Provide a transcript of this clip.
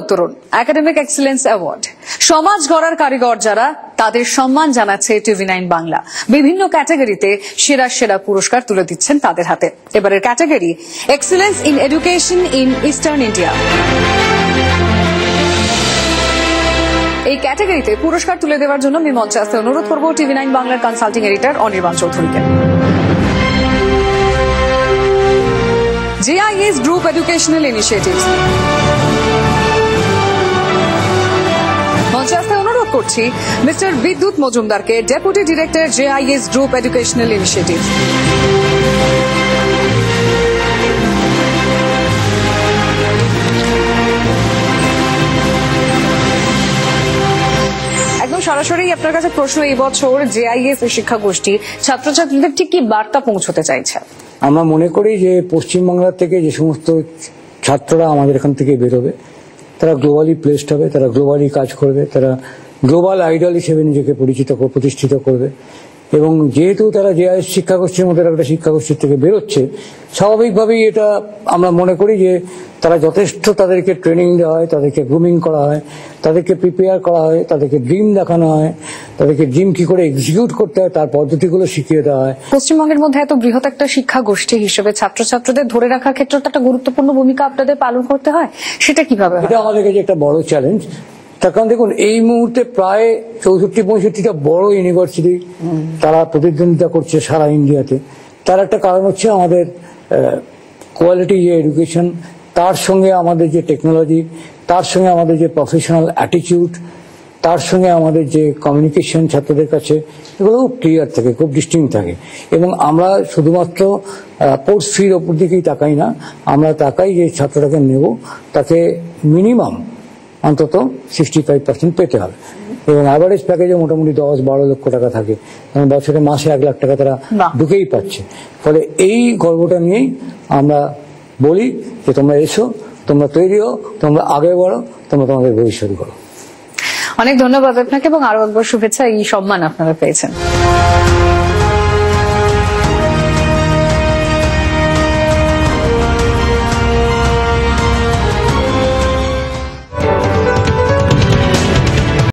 উত্তরণ academic excellence award সমাজ গড়ার কারিগর যারা তাদের সম্মান জানাচ্ছে টিভি9 বাংলা। বিভিন্ন ক্যাটাগরিতে সেরা সেরা পুরস্কার তুলে দিচ্ছেন তাদের হাতে। এবারের category excellence in education in eastern India. এই ক্যাটাগরিতে পুরস্কার তুলে দেওয়ার জন্য আমি মঞ্চে আসতে অনুরোধ করব টিভি9 বাংলার কনসাল্টিং এডিটর অনির্বাণ চৌধুরীকে। JIS Group Educational Initiatives মঞ্চে আসতে অনুরোধ করছি মিস্টার বিদ্যুৎ মজুমদারকে, deputy director JIS Group Educational Initiatives। একদম সরাসরি আপনার কাছে প্রশ্ন, এই বছর JIS শিক্ষা গোষ্ঠী ছাত্রছাত্রীদের ঠিক কি বার্তা পৌঁছতে চাইছে? আমরা মনে করি যে পশ্চিমবাংলা থেকে যে সমস্ত ছাত্ররা আমাদের এখান থেকে বেরোবে তারা গ্লোবালি প্লেসড হবে, তারা গ্লোবালি কাজ করবে, তারা গ্লোবাল আইডল হিসেবে নিজেকে প্রতিষ্ঠিত করবে। এবং যেহেতু তারা JIS শিক্ষাগোষ্ঠীর মধ্যে একটা শিক্ষাগোষ্ঠীর থেকে বেরোচ্ছে, স্বাভাবিকভাবেই এটা আমরা মনে করি যে তারা যথেষ্ট তাদেরকে ট্রেনিং দেওয়া হয়, তাদেরকে গ্রুমিং করা হয়, তাদেরকে প্রিপেয়ার করা হয়, তাদেরকে ড্রিম দেখানো হয়, তাদেরকে ড্রিম কি করে এক্সিকিউট করতে হয় তার পদ্ধতিগুলো শিখিয়ে দেওয়া হয়। পশ্চিমবঙ্গের মধ্যে এত বৃহৎ একটা শিক্ষা গোষ্ঠী হিসেবে ছাত্রছাত্রীদের ধরে রাখার ক্ষেত্রে একটা গুরুত্বপূর্ণ ভূমিকা আপনাদের পালন করতে হয়, সেটা কিভাবে? এটা আমাদের কাছে একটা বড় চ্যালেঞ্জ। তার কারণ দেখুন, এই মুহূর্তে প্রায় 64-65টা বড় ইউনিভার্সিটি তারা প্রতিদ্বন্দ্বিতা করছে সারা ইন্ডিয়াতে। তার একটা কারণ হচ্ছে আমাদের কোয়ালিটি যে এডুকেশন, তার সঙ্গে আমাদের যে টেকনোলজি, তার সঙ্গে আমাদের যে প্রফেশনাল অ্যাটিটিউড, তার সঙ্গে আমাদের যে কমিউনিকেশন ছাত্রদের কাছে, এগুলো খুব ক্লিয়ার থাকে, খুব ডিস্টিংক্ট থাকে। এবং আমরা শুধুমাত্র কোর্স ফির ওপর দিকেই তাকাই না, আমরা তাকাই যে ছাত্রটাকে নেব তাকে মিনিমাম অন্তত 65% পেতে হবে। এবং অ্যাভারেজ প্যাকেজে মোটামুটি 10-12 লক্ষ টাকা থাকে, কারণ বছরে মাসে 1 লাখ টাকা তারা ঢুকেই পাচ্ছে। ফলে এই গর্বটা নিয়েই আমরা বলি যে তোমরা এসো, তোমরা তৈরি হও, তোমরা আগে বাড়ো, তোমরা তোমাদের ভবিষ্যৎ গড়ো। অনেক ধন্যবাদ আপনাকে এবং আরো একবার শুভেচ্ছা, এই সম্মান আপনারা পেয়েছেন।